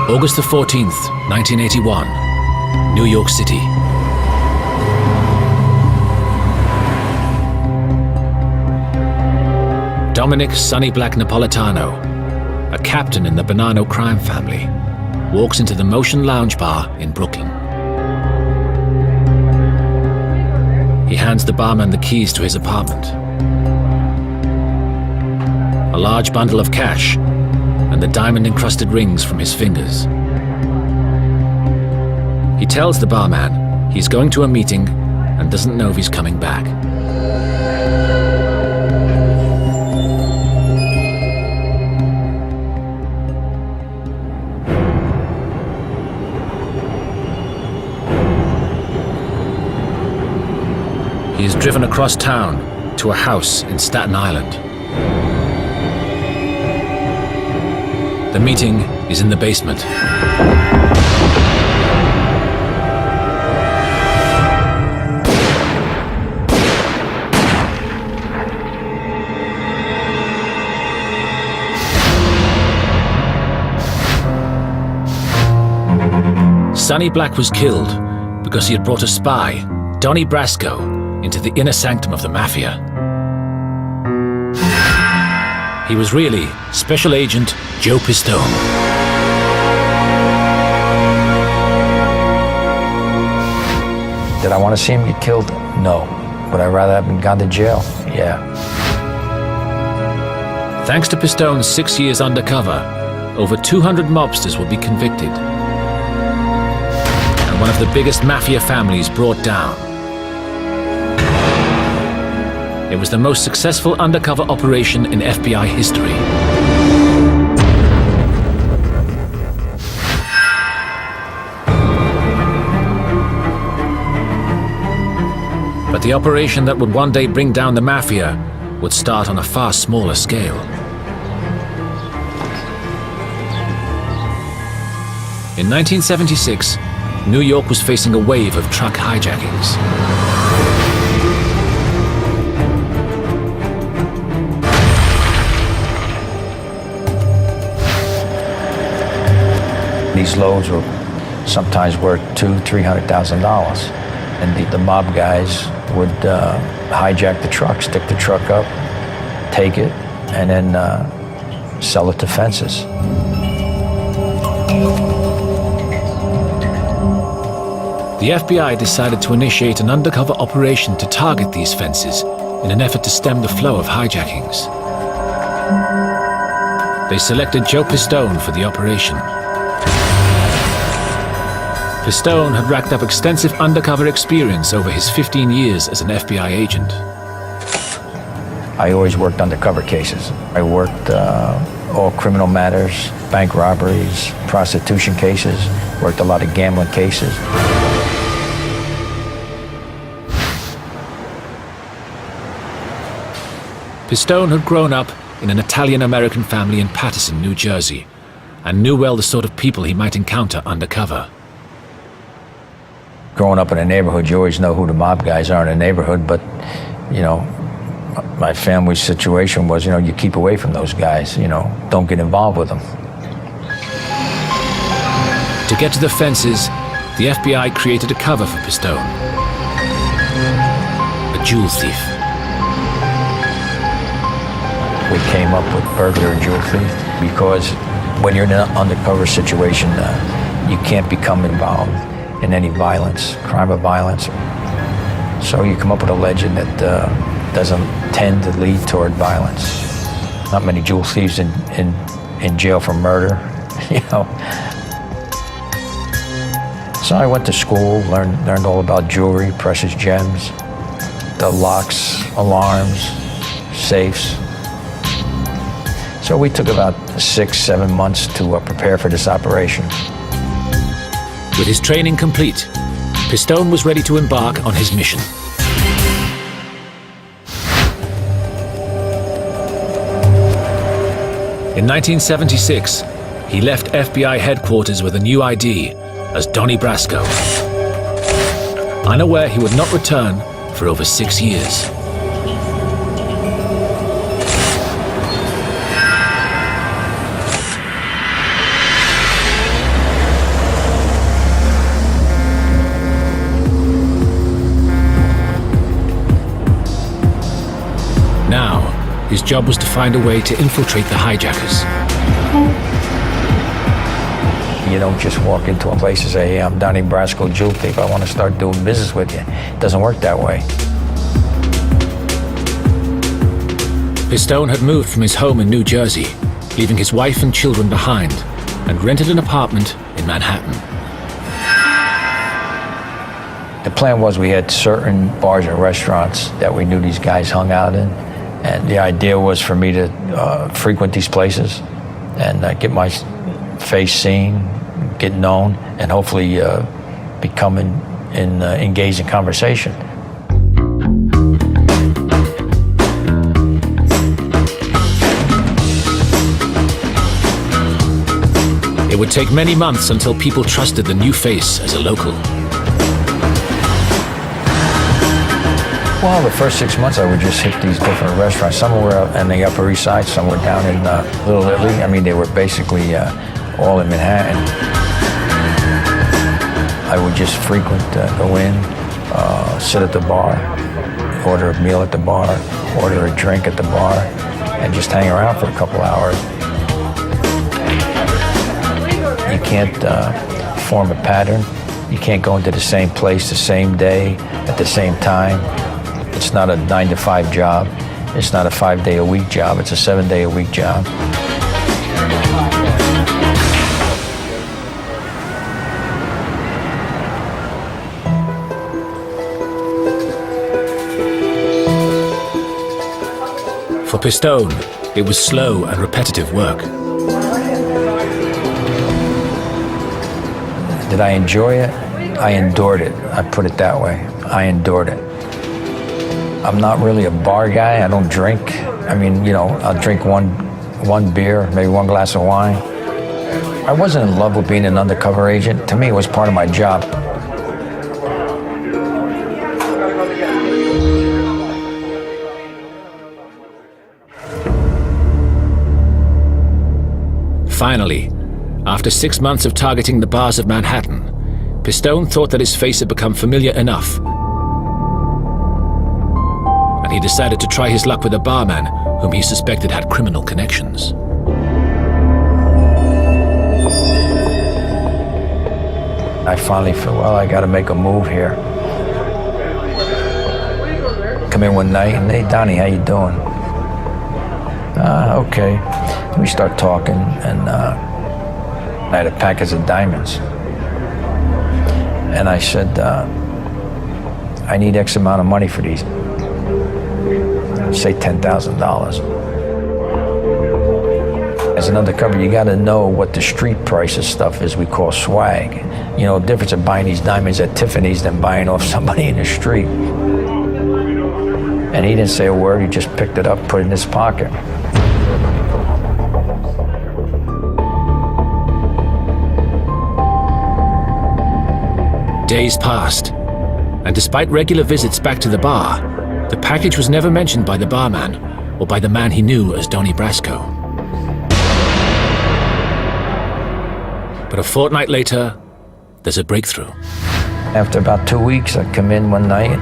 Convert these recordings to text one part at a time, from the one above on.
August the 14th, 1981, New York City. Dominic Sonny Black Napolitano, a captain in the Bonanno crime family, walks into the Motion Lounge Bar in Brooklyn. He hands the barman the keys to his apartment, a large bundle of cash, and the diamond-encrusted rings from his fingers. He tells the barman he's going to a meeting and doesn't know if he's coming back. He is driven across town to a house in Staten Island. The meeting is in the basement. Sonny Black was killed because he had brought a spy, Donnie Brasco, into the inner sanctum of the Mafia. He was really Special Agent Joe Pistone. Did I want to see him get killed? No. Would I rather have him gone to jail? Yeah. Thanks to Pistone's 6 years undercover, over 200 mobsters will be convicted, and one of the biggest Mafia families brought down. It was the most successful undercover operation in FBI history. But the operation that would one day bring down the Mafia would start on a far smaller scale. In 1976, New York was facing a wave of truck hijackings. These loads were sometimes worth $200,000-$300,000, and the mob guys would hijack the truck, stick the truck up, take it, and then sell it to fences. The FBI decided to initiate an undercover operation to target these fences in an effort to stem the flow of hijackings. They selected Joe Pistone for the operation. Pistone had racked up extensive undercover experience over his 15 years as an FBI agent. I always worked undercover cases. I worked all criminal matters, bank robberies, prostitution cases, worked a lot of gambling cases. Pistone had grown up in an Italian-American family in Paterson, New Jersey, and knew well the sort of people he might encounter undercover. Growing up in a neighborhood, you always know who the mob guys are in a neighborhood, but, you know, my family's situation was, you know, you keep away from those guys, you know, don't get involved with them. To get to the fences, the FBI created a cover for Pistone. A jewel thief. We came up with burglar and jewel thief because when you're in an undercover situation, you can't become involved in any violence, crime of violence. So you come up with a legend that doesn't tend to lead toward violence. Not many jewel thieves in jail for murder, you know. So I went to school, learned all about jewelry, precious gems, the locks, alarms, safes. So we took about 6-7 months to prepare for this operation. With his training complete, Pistone was ready to embark on his mission. In 1976, he left FBI headquarters with a new ID as Donnie Brasco, unaware he would not return for over 6 years. his job was to find a way to infiltrate the hijackers. You don't just walk into a place and say, hey, I'm Donnie Brasco, jewel thief, I want to start doing business with you. It doesn't work that way. Pistone had moved from his home in New Jersey, leaving his wife and children behind, and rented an apartment in Manhattan. The plan was we had certain bars and restaurants that we knew these guys hung out in, and the idea was for me to frequent these places and get my face seen, get known, and hopefully become engaged in conversation. It would take many months until people trusted the new face as a local. Well, the first 6 months I would just hit these different restaurants. Some were on the Upper East Side, some were down in Little Italy. I mean, they were basically all in Manhattan. I would just frequent, go in, sit at the bar, order a meal at the bar, order a drink at the bar, and just hang around for a couple hours. You can't form a pattern. You can't go into the same place the same day at the same time. It's not a 9-to-5 job. It's not a 5-day-a-week job. It's a 7-day-a-week job. For Pistone, it was slow and repetitive work. Did I enjoy it? I endured it. I put it that way. I endured it. I'm not really a bar guy. I don't drink. I mean, you know, I'll drink one beer, maybe one glass of wine. I wasn't in love with being an undercover agent. To me, it was part of my job. Finally, after 6 months of targeting the bars of Manhattan, Pistone thought that his face had become familiar enough, and he decided to try his luck with a barman whom he suspected had criminal connections. I finally felt, well, I got to make a move here. Come in one night and, hey, Donnie, how you doing? Okay. We start talking, and I had a package of diamonds. And I said, I need X amount of money for these. Say $10,000. As an undercover, you got to know what the street price of stuff is we call swag. You know, the difference of buying these diamonds at Tiffany's than buying off somebody in the street. And he didn't say a word. He just picked it up, put it in his pocket. Days passed, and despite regular visits back to the bar, the package was never mentioned by the barman or by the man he knew as Donnie Brasco. But a fortnight later, there's a breakthrough. After about 2 weeks, I come in one night.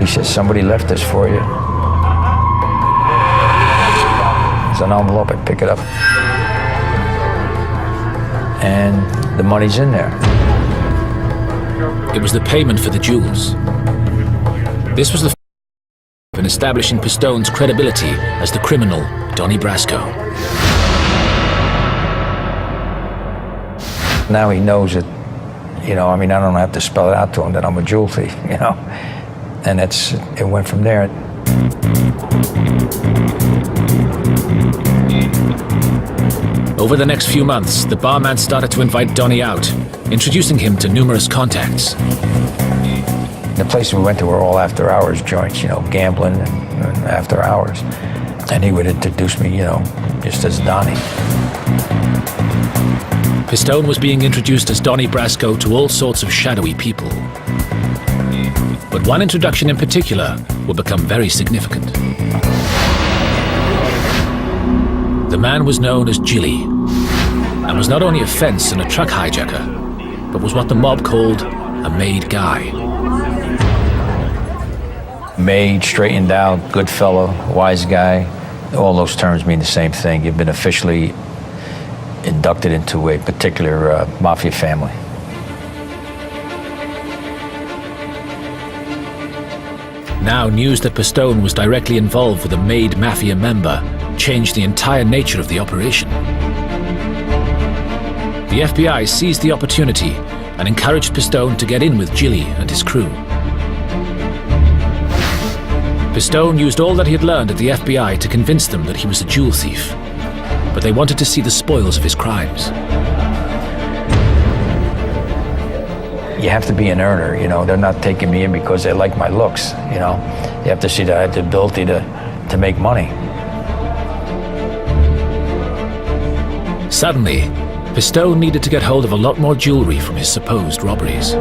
He says, somebody left this for you. It's an envelope, I pick it up. And the money's in there. It was the payment for the jewels. This was the in establishing Pistone's credibility as the criminal Donnie Brasco. Now he knows it, you know, I mean, I don't have to spell it out to him that I'm a jewel thief, you know? And it went from there. Over the next few months, the barman started to invite Donnie out, introducing him to numerous contacts. The places we went to were all after-hours joints, you know, gambling and after hours. And he would introduce me, you know, just as Donnie. Pistone was being introduced as Donnie Brasco to all sorts of shadowy people. But one introduction in particular would become very significant. The man was known as Jilly, and was not only a fence and a truck hijacker, but was what the mob called a made guy. Made, straightened out, good fellow, wise guy. All those terms mean the same thing. You've been officially inducted into a particular Mafia family. Now news that Pistone was directly involved with a made Mafia member changed the entire nature of the operation. The FBI seized the opportunity and encouraged Pistone to get in with Gilly and his crew. Pistone used all that he had learned at the FBI to convince them that he was a jewel thief, but they wanted to see the spoils of his crimes. You have to be an earner, you know. They're not taking me in because they like my looks, you know. You have to see that I have the ability to make money. Suddenly, Pistone needed to get hold of a lot more jewelry from his supposed robberies.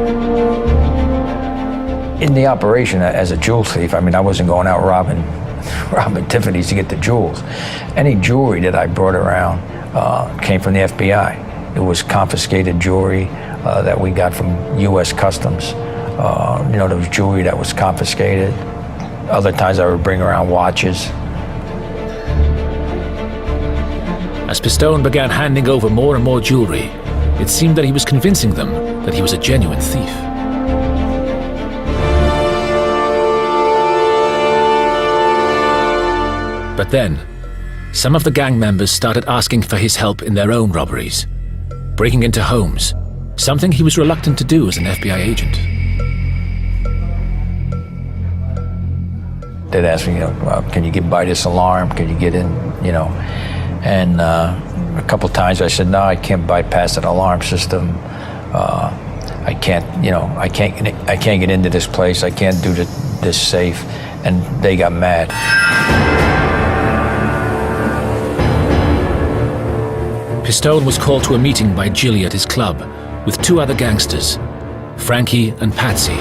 In the operation as a jewel thief, I mean, I wasn't going out robbing Tiffany's to get the jewels. Any jewelry that I brought around came from the FBI. It was confiscated jewelry that we got from U.S. Customs. You know, there was jewelry that was confiscated. Other times I would bring around watches. As Pistone began handing over more and more jewelry, it seemed that he was convincing them that he was a genuine thief. But then, some of the gang members started asking for his help in their own robberies, breaking into homes, something he was reluctant to do as an FBI agent. They'd ask me, you know, can you get by this alarm? Can you get in, you know? And a couple times I said, no, I can't bypass an alarm system. I can't, you know, I can't get into this place. I can't do this safe. And they got mad. Pistone was called to a meeting by Gilly at his club with two other gangsters, Frankie and Patsy.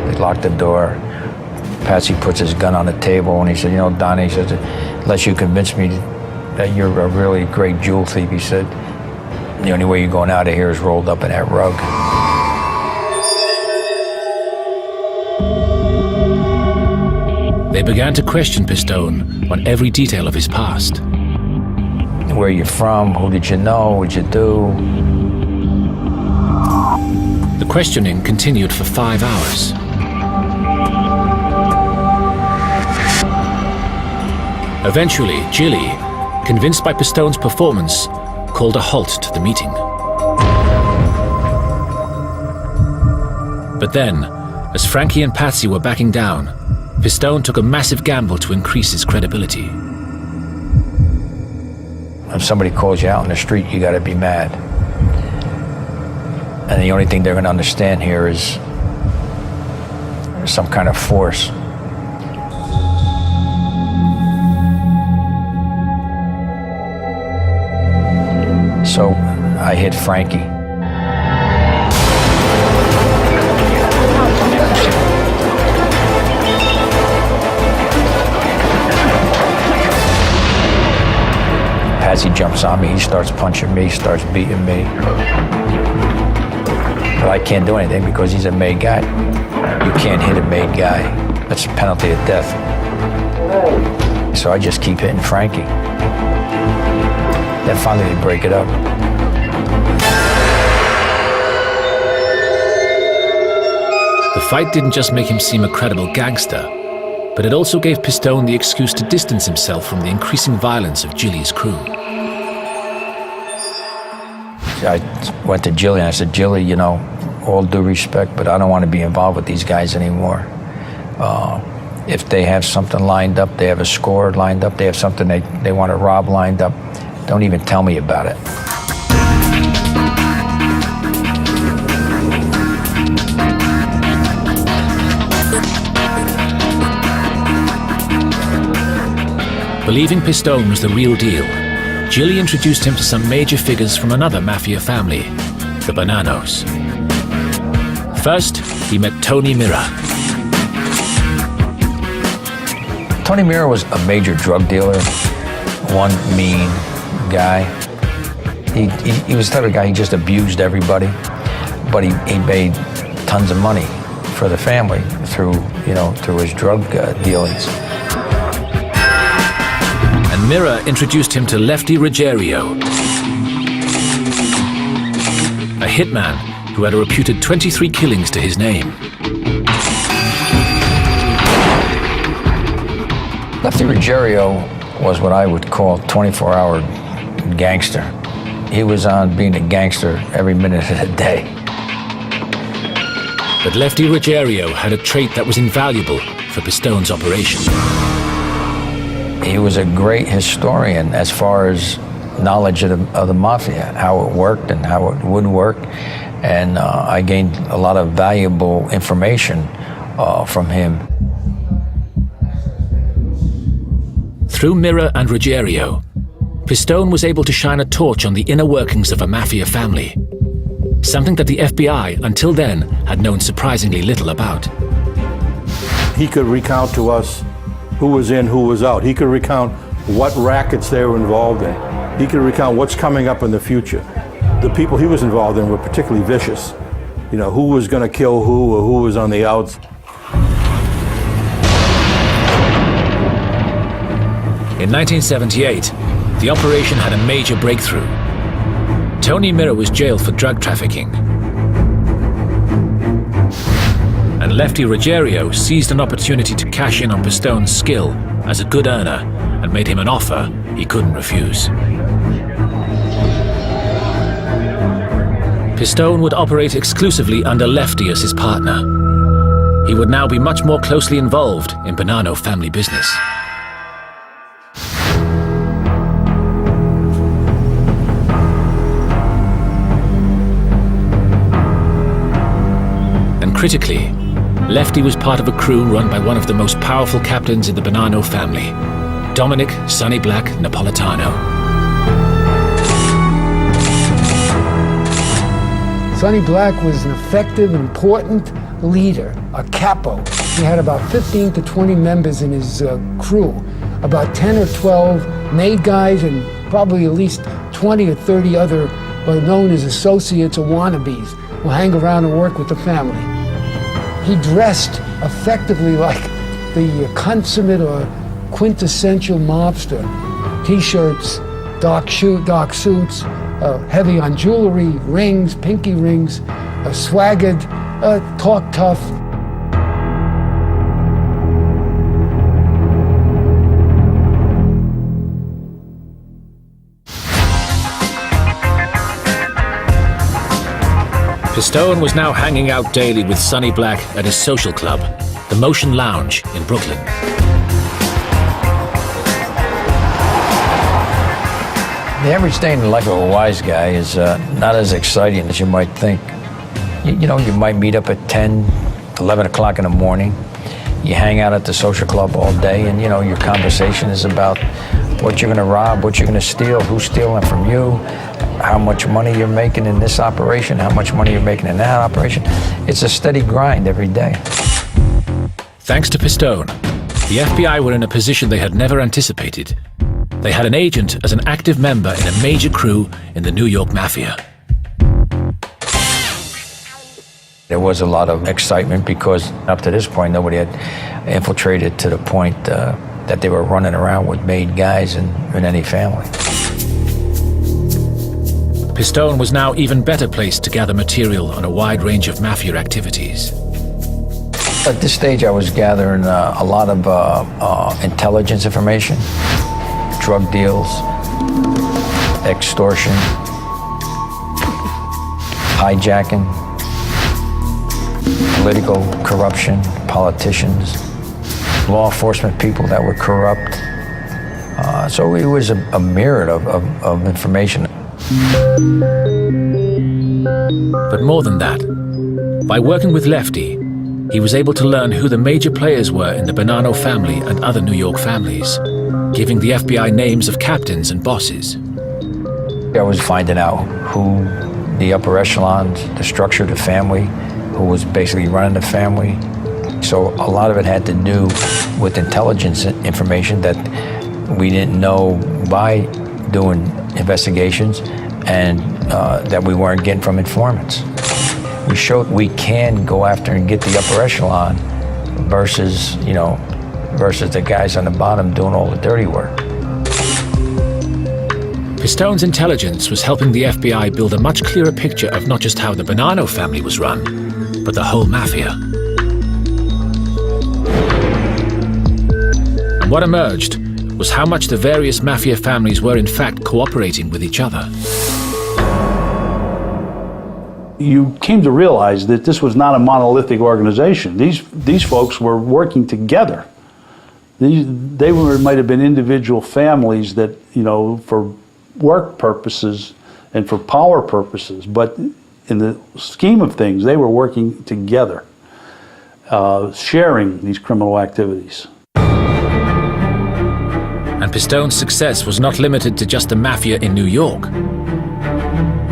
They locked the door. Patsy puts his gun on the table and he said, you know, Donnie, he said, unless you convince me that you're a really great jewel thief, he said, the only way you're going out of here is rolled up in that rug. They began to question Pistone on every detail of his past. Where you from? Who did you know? What'd you do? The questioning continued for 5 hours. Eventually, Gilly, convinced by Pistone's performance, called a halt to the meeting. But then, as Frankie and Patsy were backing down, Pistone took a massive gamble to increase his credibility. If somebody calls you out in the street, you gotta be mad. And the only thing they're gonna understand here is some kind of force. So I hit Frankie. Patsy jumps on me, he starts punching me, starts beating me. But I can't do anything because he's a made guy. You can't hit a made guy. That's a penalty of death. So I just keep hitting Frankie. Then finally they break it up. The fight didn't just make him seem a credible gangster, but it also gave Pistone the excuse to distance himself from the increasing violence of Gilly's crew. I went to Gilly and I said, Gilly, you know, all due respect, but I don't want to be involved with these guys anymore. If they have something lined up, they have a score lined up, they have something they want to rob lined up, don't even tell me about it. Believing Pistone was the real deal, Gilly introduced him to some major figures from another Mafia family, the Bananos. First, he met Tony Mira. Tony Mira was a major drug dealer, one mean guy. He was the type of guy, he just abused everybody, but he made tons of money for the family through his drug dealings. And Mirror introduced him to Lefty Ruggiero, a hitman who had a reputed 23 killings to his name. Lefty Ruggiero was what I would call 24-hour gangster. He was on being a gangster every minute of the day. But Lefty Ruggiero had a trait that was invaluable for Pistone's operation. He was a great historian as far as knowledge of the Mafia, how it worked and how it would work. And I gained a lot of valuable information from him. Through Mirror and Ruggiero, Pistone was able to shine a torch on the inner workings of a Mafia family, something that the FBI, until then, had known surprisingly little about. He could recount to us who was in, who was out. He could recount what rackets they were involved in. He could recount what's coming up in the future. The people he was involved in were particularly vicious. You know, who was going to kill who or who was on the outs. In 1978, the operation had a major breakthrough. Tony Mirror was jailed for drug trafficking. And Lefty Ruggiero seized an opportunity to cash in on Pistone's skill as a good earner and made him an offer he couldn't refuse. Pistone would operate exclusively under Lefty as his partner. He would now be much more closely involved in Bonanno family business. Critically, Lefty was part of a crew run by one of the most powerful captains in the Bonanno family, Dominic "Sonny Black" Napolitano. Sonny Black was an effective, important leader, a capo. He had about 15 to 20 members in his crew, about 10 or 12 made guys, and probably at least 20 or 30 other known as associates or wannabes who hang around and work with the family. He dressed effectively like the consummate or quintessential mobster. T-shirts, dark suits, heavy on jewelry, rings, pinky rings, swaggered, talk tough. Pistone was now hanging out daily with Sonny Black at his social club, the Motion Lounge in Brooklyn. The average day in the life of a wise guy is not as exciting as you might think. You might meet up at 10, 11 o'clock in the morning. You hang out at the social club all day, and your conversation is about what you're going to rob, what you're going to steal, who's stealing from you, how much money you're making in this operation, how much money you're making in that operation. It's a steady grind every day. Thanks to Pistone, the FBI were in a position they had never anticipated. They had an agent as an active member in a major crew in the New York Mafia. There was a lot of excitement because up to this point, nobody had infiltrated to the point that they were running around with made guys in any family. Pistone was now even better placed to gather material on a wide range of Mafia activities. At this stage, I was gathering a lot of intelligence information, drug deals, extortion, hijacking, political corruption, politicians, law enforcement people that were corrupt. So it was a myriad of information. But more than that, by working with Lefty, he was able to learn who the major players were in the Bonanno family and other New York families, giving the FBI names of captains and bosses. I was finding out who the upper echelons, the structure of the family, who was basically running the family. So a lot of it had to do with intelligence information that we didn't know by doing investigations and that we weren't getting from informants. We showed we can go after and get the upper echelon versus, versus the guys on the bottom doing all the dirty work. Pistone's intelligence was helping the FBI build a much clearer picture of not just how the Bonanno family was run, but the whole Mafia. And what emerged was how much the various Mafia families were in fact cooperating with each other. You came to realize that this was not a monolithic organization. These folks were working together. They might have been individual families that, for work purposes and for power purposes, but in the scheme of things, they were working together, sharing these criminal activities. And Pistone's success was not limited to just the Mafia in New York.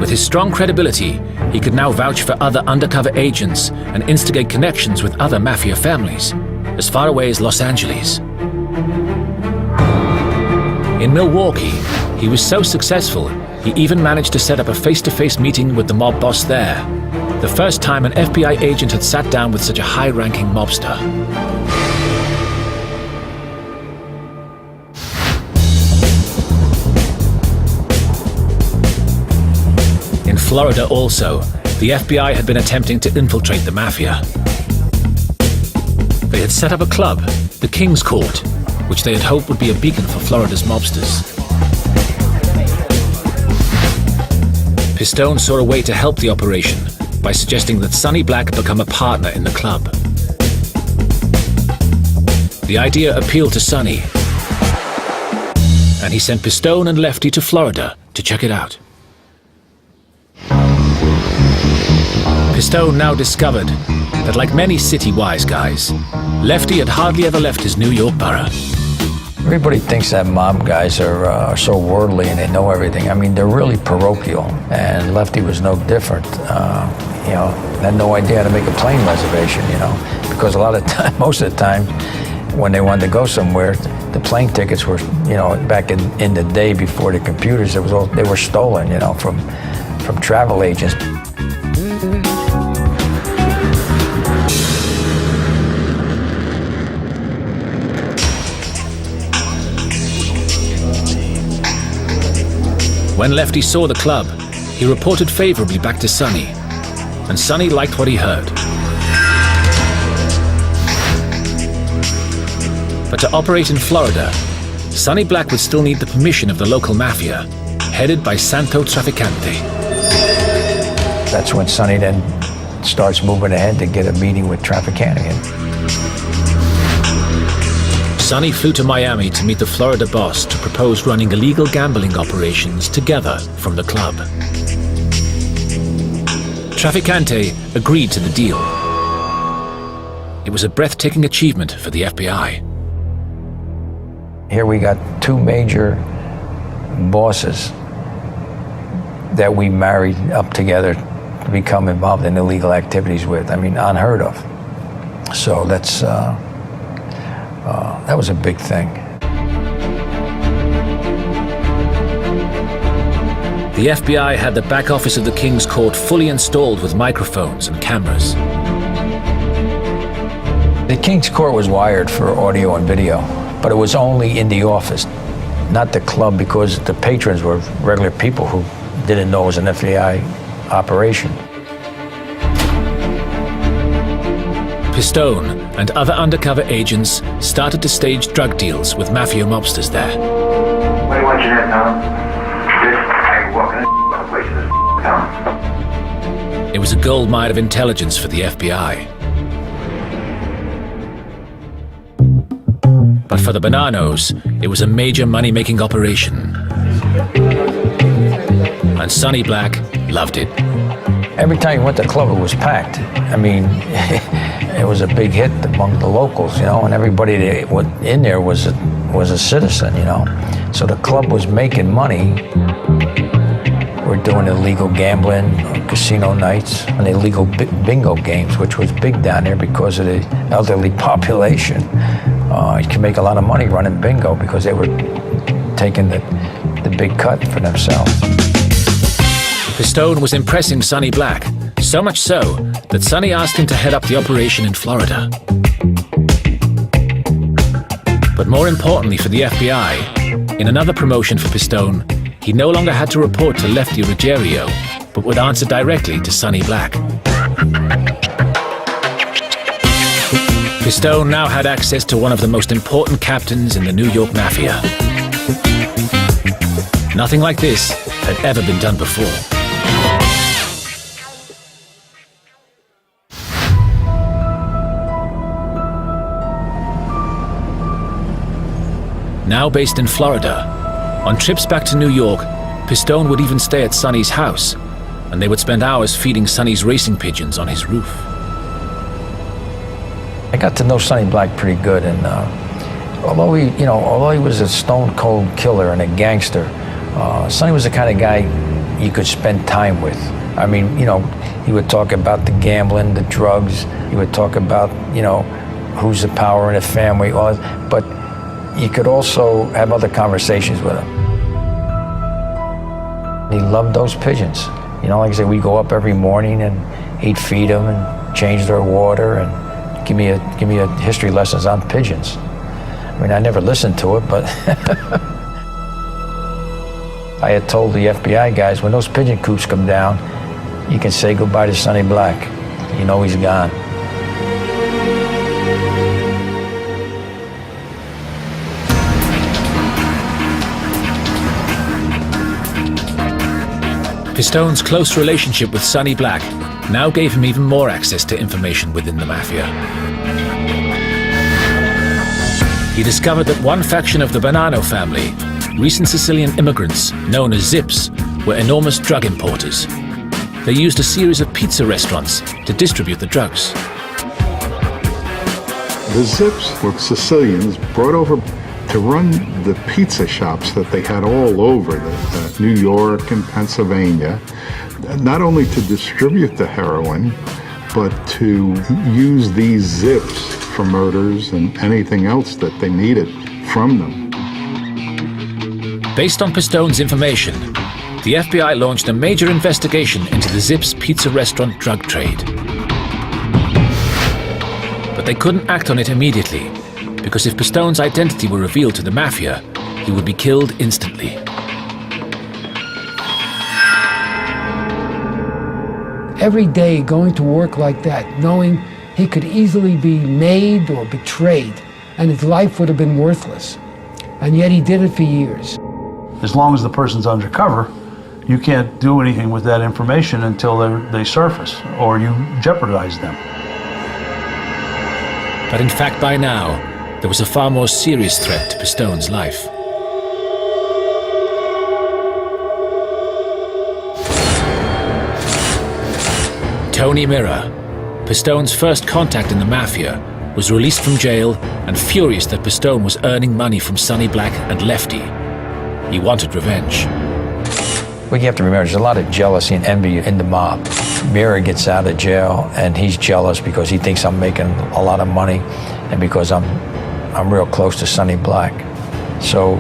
With his strong credibility, he could now vouch for other undercover agents and instigate connections with other Mafia families, as far away as Los Angeles. In Milwaukee, he was so successful, he even managed to set up a face-to-face meeting with the mob boss there, the first time an FBI agent had sat down with such a high-ranking mobster. In Florida also, the FBI had been attempting to infiltrate the Mafia. They had set up a club, the King's Court, which they had hoped would be a beacon for Florida's mobsters. Pistone saw a way to help the operation by suggesting that Sonny Black become a partner in the club. The idea appealed to Sonny, and he sent Pistone and Lefty to Florida to check it out. Pistone now discovered that, like many city wise guys, Lefty had hardly ever left his New York borough. Everybody thinks that mob guys are so worldly and they know everything. I mean, they're really parochial, and Lefty was no different. Had no idea how to make a plane reservation, because a lot of time, most of the time, when they wanted to go somewhere, the plane tickets were, back in the day before the computers, they were stolen, from travel agents. When Lefty saw the club, he reported favorably back to Sonny, and Sonny liked what he heard. But to operate in Florida, Sonny Black would still need the permission of the local Mafia, headed by Santo Trafficante. That's when Sonny then starts moving ahead to get a meeting with Trafficante. Sonny flew to Miami to meet the Florida boss to propose running illegal gambling operations together from the club. Trafficante agreed to the deal. It was a breathtaking achievement for the FBI. Here we got two major bosses that we married up together to become involved in illegal activities with. I mean, unheard of. So that was a big thing. The FBI had the back office of the King's Court fully installed with microphones and cameras. The King's Court was wired for audio and video, but it was only in the office, not the club, because the patrons were regular people who didn't know it was an FBI operation. Pistone and other undercover agents started to stage drug deals with Mafia mobsters there. What do you want you to know? I walk in the place in this town. It was a gold mine of intelligence for the FBI. But for the Bonannos, it was a major money-making operation. And Sonny Black loved it. Every time you went to the club, it was packed. I mean, it was a big hit among the locals, and everybody that went in there was a citizen, So the club was making money. We're doing illegal gambling, casino nights, and illegal bingo games, which was big down there because of the elderly population. You can make a lot of money running bingo because they were taking the big cut for themselves. Pistone was impressing Sonny Black So much so that Sonny asked him to head up the operation in Florida. But more importantly for the FBI, in another promotion for Pistone, he no longer had to report to Lefty Ruggiero, but would answer directly to Sonny Black. Pistone now had access to one of the most important captains in the New York Mafia. Nothing like this had ever been done before. Now based in Florida, on trips back to New York, Pistone would even stay at Sonny's house, and they would spend hours feeding Sonny's racing pigeons on his roof. I got to know Sonny Black pretty good, and although he was a stone cold killer and a gangster, Sonny was the kind of guy you could spend time with. I mean, he would talk about the gambling, the drugs. He would talk about, who's the power in the family, all that. But you could also have other conversations with him. He loved those pigeons. Like I said, we'd go up every morning and he'd feed them and change their water and give me a history lessons on pigeons. I mean, I never listened to it, but I had told the FBI guys, when those pigeon coops come down, you can say goodbye to Sonny Black. He's gone. Pistone's close relationship with Sonny Black now gave him even more access to information within the Mafia. He discovered that one faction of the Bonanno family, recent Sicilian immigrants known as Zips, were enormous drug importers. They used a series of pizza restaurants to distribute the drugs. The Zips were Sicilians brought over to run the pizza shops that they had all over New York and Pennsylvania, not only to distribute the heroin, but to use these Zips for murders and anything else that they needed from them. Based on Pistone's information, the FBI launched a major investigation into the Zips pizza restaurant drug trade. But they couldn't act on it immediately, because if Pistone's identity were revealed to the Mafia, he would be killed instantly. Every day going to work like that, knowing he could easily be made or betrayed, and his life would have been worthless. And yet he did it for years. As long as the person's undercover, you can't do anything with that information until they surface, or you jeopardize them. But in fact, by now, there was a far more serious threat to Pistone's life. Tony Mira, Pistone's first contact in the Mafia, was released from jail and furious that Pistone was earning money from Sonny Black and Lefty. He wanted revenge. Well, you have to remember, there's a lot of jealousy and envy in the mob. Mira gets out of jail, and he's jealous because he thinks I'm making a lot of money, and because I'm real close to Sonny Black. So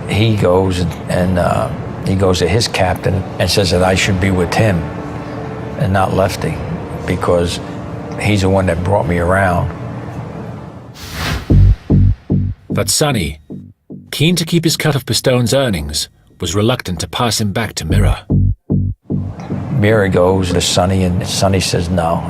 he goes and he goes to his captain and says that I should be with him and not Lefty, because he's the one that brought me around. But Sonny, keen to keep his cut of Pistone's earnings, was reluctant to pass him back to Mira. Mira goes to Sonny, and Sonny says no.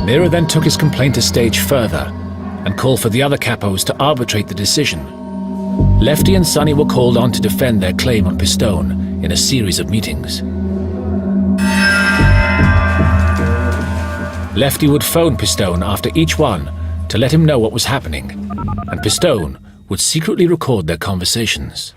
Mira then took his complaint a stage further and called for the other capos to arbitrate the decision. Lefty and Sonny were called on to defend their claim on Pistone in a series of meetings. Lefty would phone Pistone after each one to let him know what was happening, and Pistone would secretly record their conversations.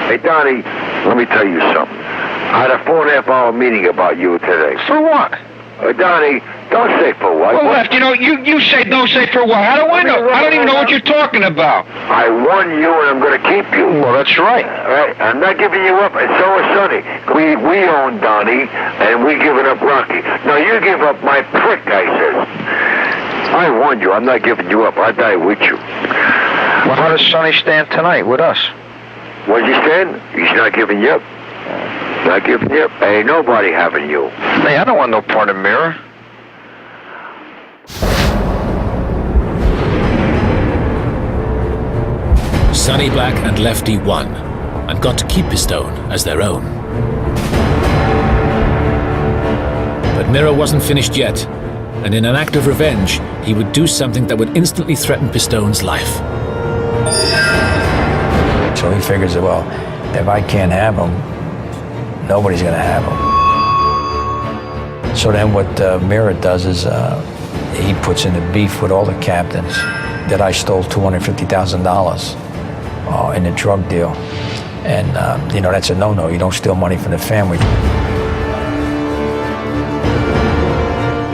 Hey, Donnie, let me tell you something. I had a 4.5-hour meeting about you today. For what? Donnie, don't say for what. Well, Left, you say don't say for what. How do I know? I don't even know what you're talking about. I won you, and I'm going to keep you. Well, that's right. All right, I'm not giving you up, and so is Sonny. We own Donnie, and we giving up Rocky. Now you give up my prick, I said. I won you. I'm not giving you up. I'll die with you. Well, how does Sonny stand tonight with us? What's he saying? He's not giving you up. Not giving you up. Ain't nobody having you. Hey, I don't want no part of Mirror. Sonny Black and Lefty won and got to keep Pistone as their own. But Mirror wasn't finished yet, and in an act of revenge, he would do something that would instantly threaten Pistone's life. So he figures, well, if I can't have him, nobody's going to have him. So then what Mirror does is he puts in a beef with all the captains that I stole $250,000 in a drug deal. And, that's a no-no. You don't steal money from the family.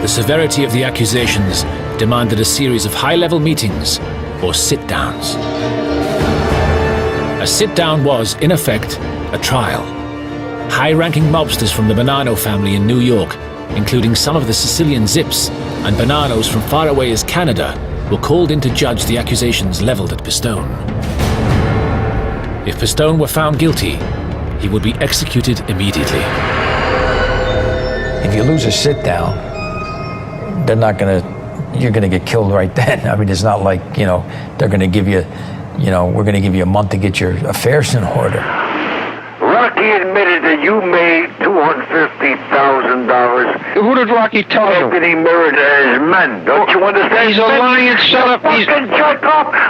The severity of the accusations demanded a series of high-level meetings, or sit-downs. A sit-down was, in effect, a trial. High-ranking mobsters from the Bonanno family in New York, including some of the Sicilian Zips and Bonannos from far away as Canada, were called in to judge the accusations leveled at Pistone. If Pistone were found guilty, he would be executed immediately. If you lose a sit-down, you're gonna get killed right then. I mean, it's not like, they're gonna give you, we're gonna give you a month to get your affairs in order. Rocky admitted that you made $250,000. Who did Rocky tell you? After he married his men. Don't you understand? He's a lying son of...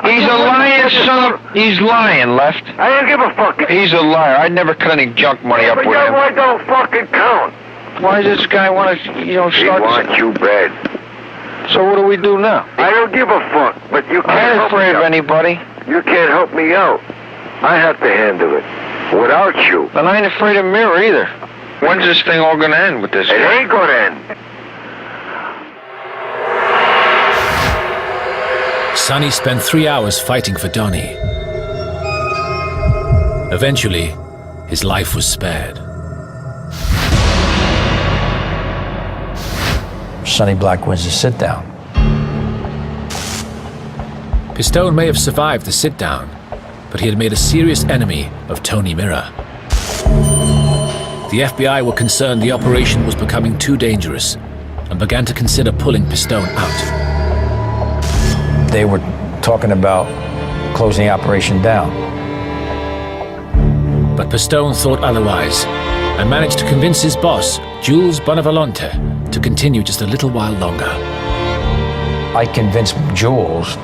He's a lying son of... He's lying, Left. I don't give a fuck. He's a liar. I never cut any junk money up with him. Why don't fucking count? Why does this guy want to, He start... wants you bad. So what do we do now? I don't give a fuck, but you can't I ain't help afraid me of out. anybody. You can't help me out. I have to handle it. Without you. And I ain't afraid of Mirror either. When's this thing all gonna end with this It guy? ain't gonna end. Sonny spent 3 hours fighting for Donnie. Eventually, his life was spared. Sonny Black wins the sit-down. Pistone may have survived the sit-down, but he had made a serious enemy of Tony Mirror. The FBI were concerned the operation was becoming too dangerous and began to consider pulling Pistone out. They were talking about closing the operation down. But Pistone thought otherwise and managed to convince his boss, Jules Bonavolonte, to continue just a little while longer. I convinced Jules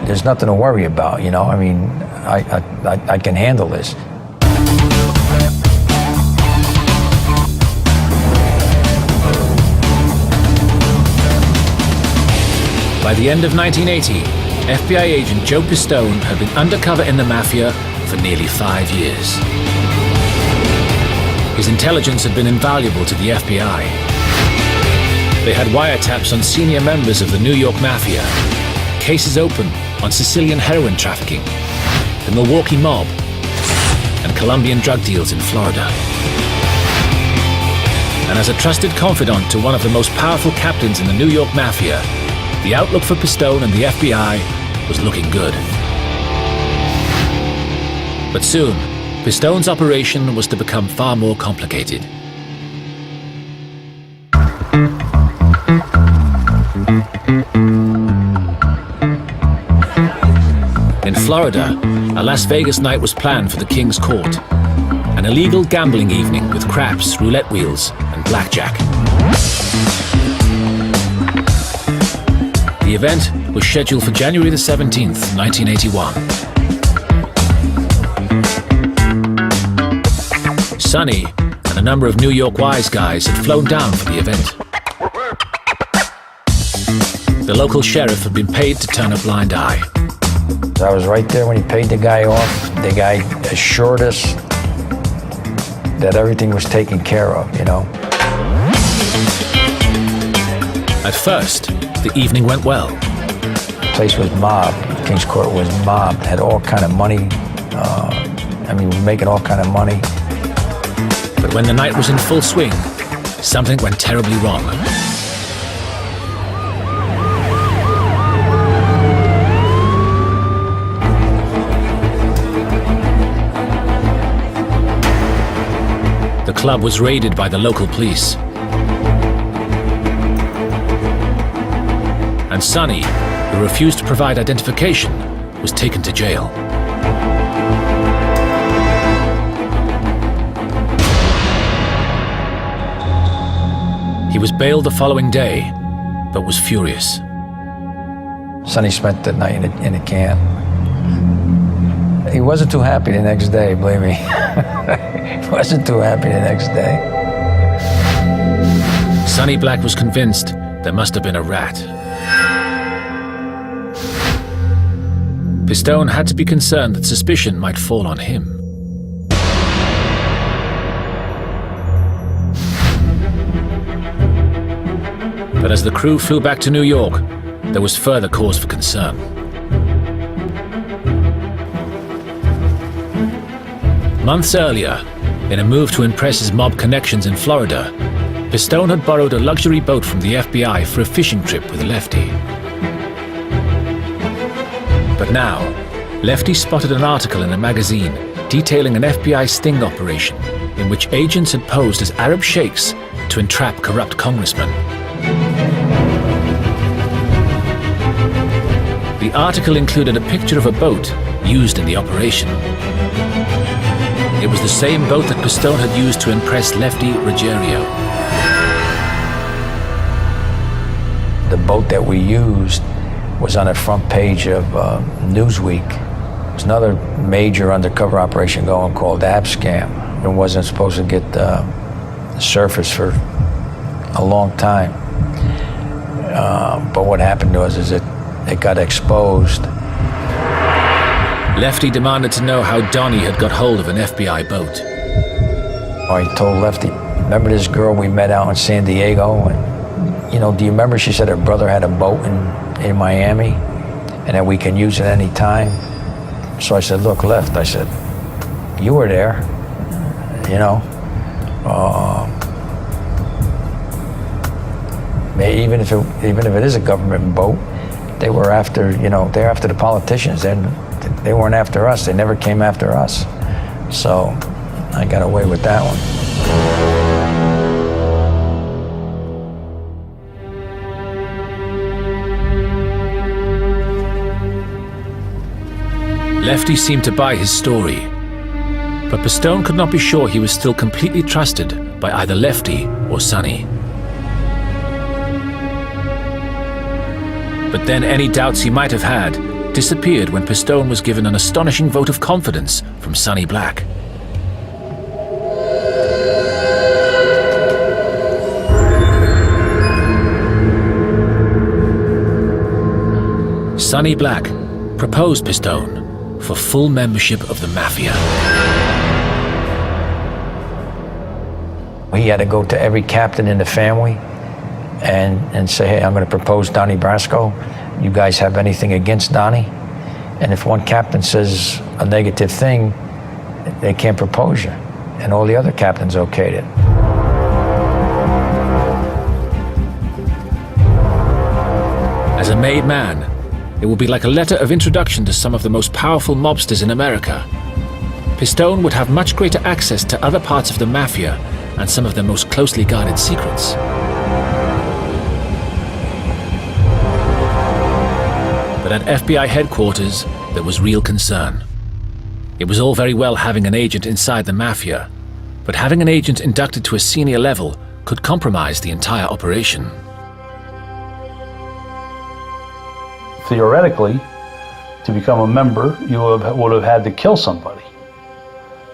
there's nothing to worry about, I mean, I can handle this. By the end of 1980, FBI agent Joe Pistone had been undercover in the Mafia for nearly 5 years. His intelligence had been invaluable to the FBI. They had wiretaps on senior members of the New York Mafia, cases open on Sicilian heroin trafficking, the Milwaukee mob, and Colombian drug deals in Florida. And as a trusted confidant to one of the most powerful captains in the New York Mafia, the outlook for Pistone and the FBI was looking good. But soon, Pistone's operation was to become far more complicated. In Florida, a Las Vegas night was planned for the King's Court, an illegal gambling evening with craps, roulette wheels, and blackjack. The event was scheduled for January the 17th, 1981. Sonny and a number of New York wise guys had flown down for the event. The local sheriff had been paid to turn a blind eye. I was right there when he paid the guy off. The guy assured us that everything was taken care of, At first, the evening went well. The place was mobbed. King's Court was mobbed. Had all kind of money. We were making all kind of money. But when the night was in full swing, something went terribly wrong. club was raided by the local police. And Sonny, who refused to provide identification, was taken to jail. He was bailed the following day, but was furious. Sonny spent the night in a can. He wasn't too happy the next day, believe me. He wasn't too happy the next day. Sonny Black was convinced there must have been a rat. Pistone had to be concerned that suspicion might fall on him. But as the crew flew back to New York, there was further cause for concern. Months earlier, in a move to impress his mob connections in Florida, Pistone had borrowed a luxury boat from the FBI for a fishing trip with Lefty. But now, Lefty spotted an article in a magazine detailing an FBI sting operation in which agents had posed as Arab sheikhs to entrap corrupt congressmen. The article included a picture of a boat used in the operation. It was the same boat that Pistone had used to impress Lefty Ruggiero. The boat that we used was on the front page of Newsweek. There's another major undercover operation going called Abscam. It wasn't supposed to get the surface for a long time. But what happened was it got exposed. Lefty demanded to know how Donnie had got hold of an FBI boat. I told Lefty, remember this girl we met out in San Diego? And, do you remember she said her brother had a boat in Miami and that we can use it any time? So I said, look, Left, I said, you were there, even if it is a government boat, they were after, they're after the politicians. They weren't after us. They never came after us. So I got away with that one. Lefty seemed to buy his story, but Pistone could not be sure he was still completely trusted by either Lefty or Sonny. But then any doubts he might have had disappeared when Pistone was given an astonishing vote of confidence from Sonny Black. Sonny Black proposed Pistone for full membership of the Mafia. He had to go to every captain in the family and say, hey, I'm going to propose Donnie Brasco. You guys have anything against Donnie? And if one captain says a negative thing, they can't propose you. And all the other captains okayed it. As a made man, it would be like a letter of introduction to some of the most powerful mobsters in America. Pistone would have much greater access to other parts of the Mafia and some of their most closely guarded secrets. But at FBI headquarters, there was real concern. It was all very well having an agent inside the Mafia, but having an agent inducted to a senior level could compromise the entire operation. Theoretically, to become a member, you would have had to kill somebody.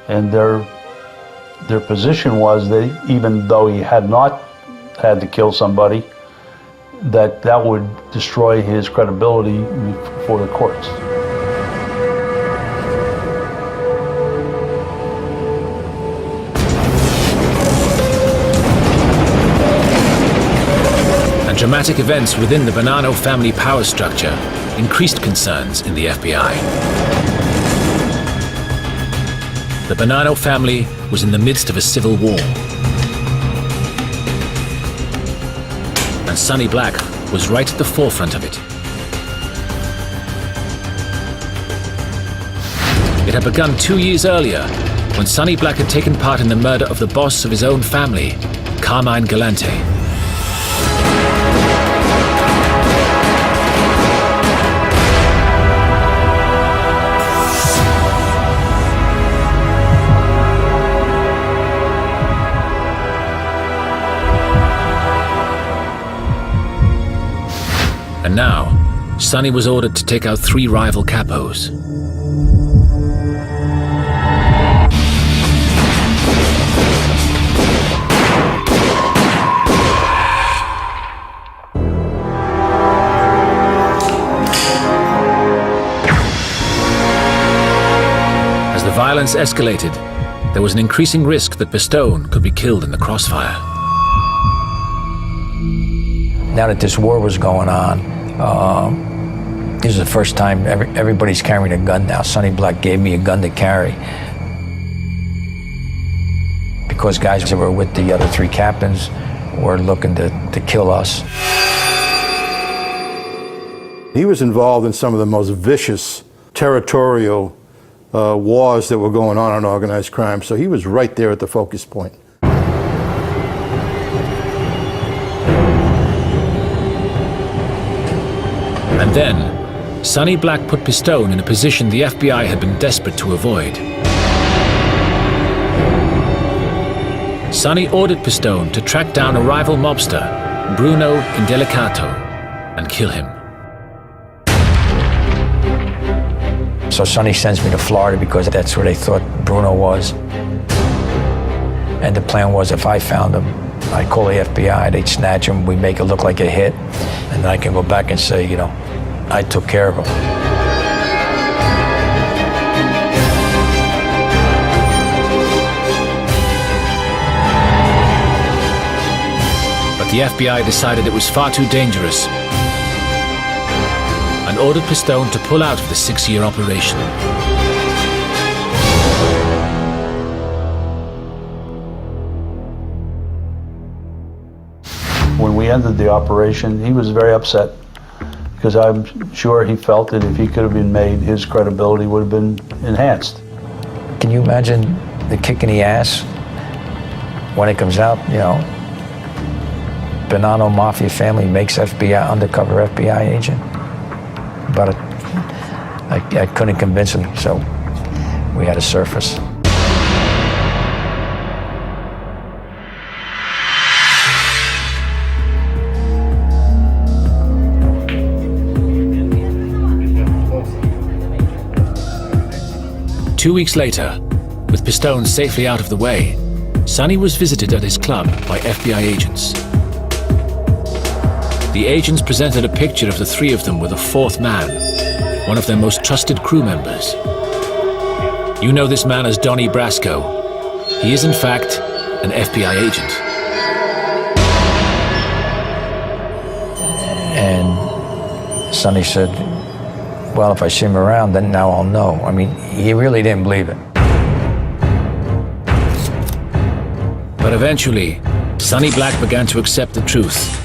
And their position was that even though he had not had to kill somebody, that would destroy his credibility before the courts. And dramatic events within the Bonanno family power structure increased concerns in the FBI. The Bonanno family was in the midst of a civil war. And Sonny Black was right at the forefront of it. It had begun 2 years earlier when Sonny Black had taken part in the murder of the boss of his own family, Carmine Galante. And now, Sonny was ordered to take out 3 rival capos. As the violence escalated, there was an increasing risk that Pistone could be killed in the crossfire. Now that this war was going on, this is the first time everybody's carrying a gun now. Sonny Black gave me a gun to carry. Because guys that were with the other 3 captains were looking to kill us. He was involved in some of the most vicious territorial wars that were going on organized crime, so he was right there at the focus point. And then, Sonny Black put Pistone in a position the FBI had been desperate to avoid. Sonny ordered Pistone to track down a rival mobster, Bruno Indelicato, and kill him. So Sonny sends me to Florida because that's where they thought Bruno was. And the plan was if I found him, I'd call the FBI, they'd snatch him, we'd make it look like a hit, and then I can go back and say, you know, I took care of him. But the FBI decided it was far too dangerous and ordered Pistone to pull out of the 6-year operation. When we ended the operation, he was very upset because I'm sure he felt that if he could have been made, his credibility would have been enhanced. Can you imagine the kick in the ass when it comes out, you know, Bonanno Mafia family makes undercover FBI agent? But I couldn't convince him, so we had to surface. Two weeks later, with Pistone safely out of the way, Sonny was visited at his club by FBI agents. The agents presented a picture of the 3 of them with a 4th man, one of their most trusted crew members. You know this man as Donnie Brasco. He is in fact an FBI agent. And Sonny said, well, if I see him around, then now I'll know. I mean, he really didn't believe it. But eventually, Sonny Black began to accept the truth,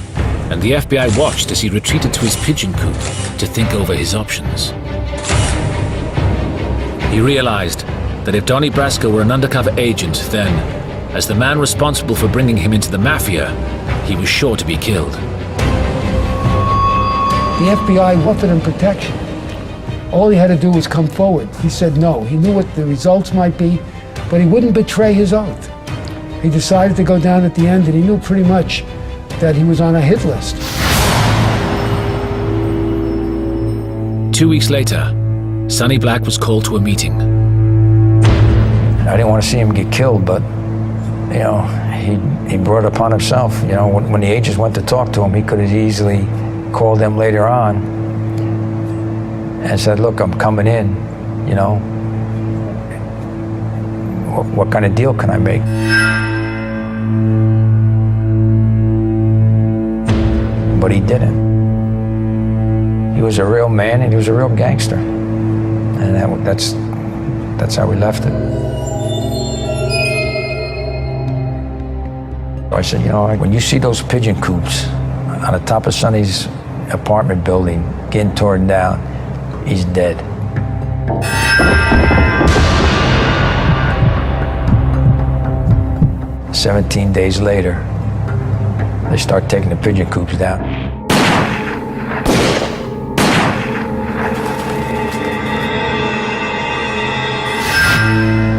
and the FBI watched as he retreated to his pigeon coop to think over his options. He realized that if Donnie Brasco were an undercover agent, then, as the man responsible for bringing him into the Mafia, he was sure to be killed. The FBI offered him protection. All he had to do was come forward. He said no. He knew what the results might be, but he wouldn't betray his oath. He decided to go down at the end, and he knew pretty much that he was on a hit list. 2 weeks later, Sonny Black was called to a meeting. I didn't want to see him get killed, but, you know, he brought it upon himself. You know, when the agents went to talk to him, he could have easily called them later on and said, look, I'm coming in, you know, what kind of deal can I make? But he didn't. He was a real man and he was a real gangster. And that's how we left it. I said, you know, when you see those pigeon coops on the top of Sonny's apartment building getting torn down, he's dead. 17 days later, they start taking the pigeon coops down.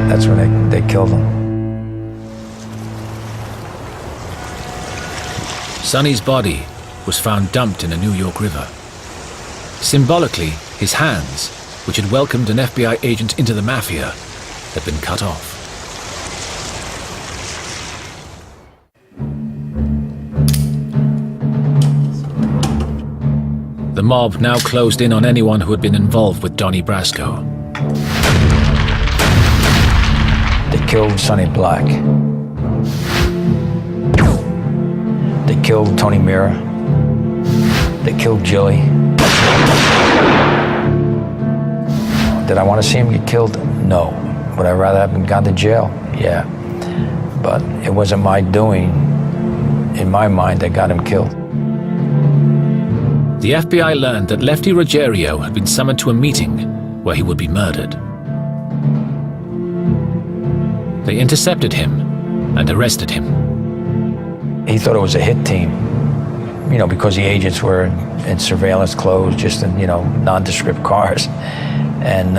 That's when they killed him. Sonny's body was found dumped in a New York river. Symbolically, his hands, which had welcomed an FBI agent into the Mafia, had been cut off. The mob now closed in on anyone who had been involved with Donnie Brasco. They killed Sonny Black. They killed Tony Mira. They killed Jilly. Did I want to see him get killed? No. Would I rather have him gone to jail? Yeah. But it wasn't my doing, in my mind, that got him killed. The FBI learned that Lefty Ruggiero had been summoned to a meeting where he would be murdered. They intercepted him and arrested him. He thought it was a hit team, you know, because the agents were in surveillance clothes, just in, you know, nondescript cars. And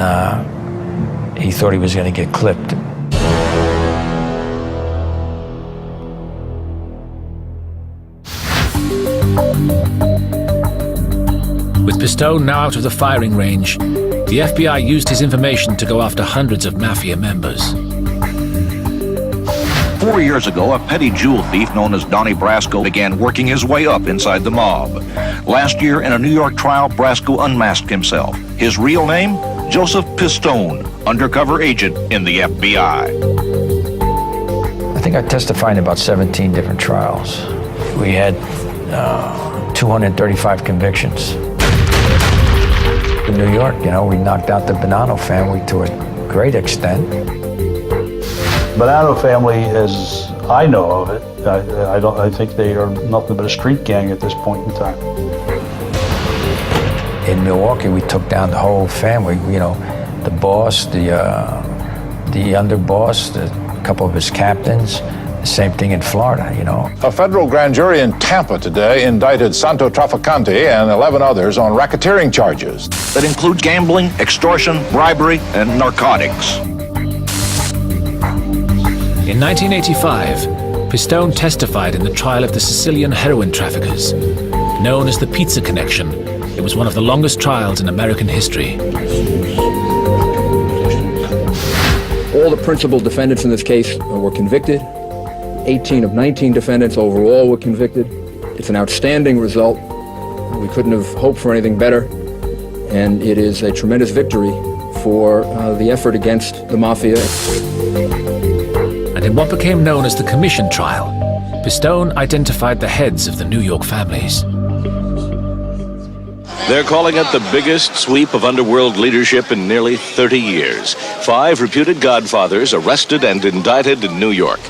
he thought he was going to get clipped. With Pistone now out of the firing range, the FBI used his information to go after hundreds of Mafia members. 4 years ago, a petty jewel thief known as Donnie Brasco began working his way up inside the mob. Last year, in a New York trial, Brasco unmasked himself. His real name? Joseph Pistone, undercover agent in the FBI. I think I testified in about 17 different trials. We had 235 convictions. In New York, you know, we knocked out the Bonanno family to a great extent. Bonanno family, as I know of it, I think they are nothing but a street gang at this point in time. In Milwaukee, we took down the whole family. You know, the boss, the underboss, a couple of his captains. The same thing in Florida, you know. A federal grand jury in Tampa today indicted Santo Trafficante and 11 others on racketeering charges. That includes gambling, extortion, bribery, and narcotics. In 1985, Pistone testified in the trial of the Sicilian heroin traffickers. Known as the Pizza Connection, it was one of the longest trials in American history. All the principal defendants in this case were convicted. 18 of 19 defendants overall were convicted. It's an outstanding result. We couldn't have hoped for anything better. And it is a tremendous victory for the effort against the Mafia. And in what became known as the Commission Trial, Pistone identified the heads of the New York families. They're calling it the biggest sweep of underworld leadership in nearly 30 years. 5 reputed Godfathers arrested and indicted in New York.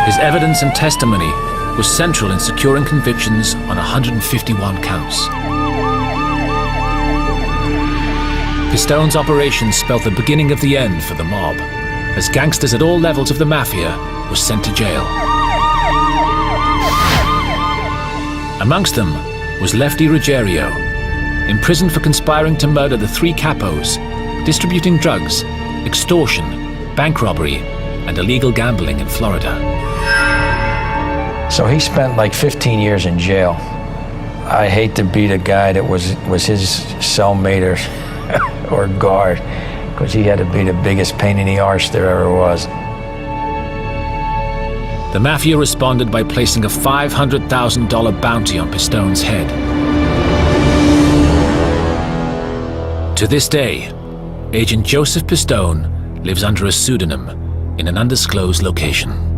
His evidence and testimony was central in securing convictions on 151 counts. Pistone's operation spelled the beginning of the end for the mob, as gangsters at all levels of the Mafia were sent to jail. Amongst them was Lefty Ruggiero, imprisoned for conspiring to murder the 3 capos, distributing drugs, extortion, bank robbery, and illegal gambling in Florida. So he spent like 15 years in jail. I hate to be the guy that was his cellmate or guard, because he had to be the biggest pain in the arse there ever was. The Mafia responded by placing a $500,000 bounty on Pistone's head. To this day, Agent Joseph Pistone lives under a pseudonym in an undisclosed location.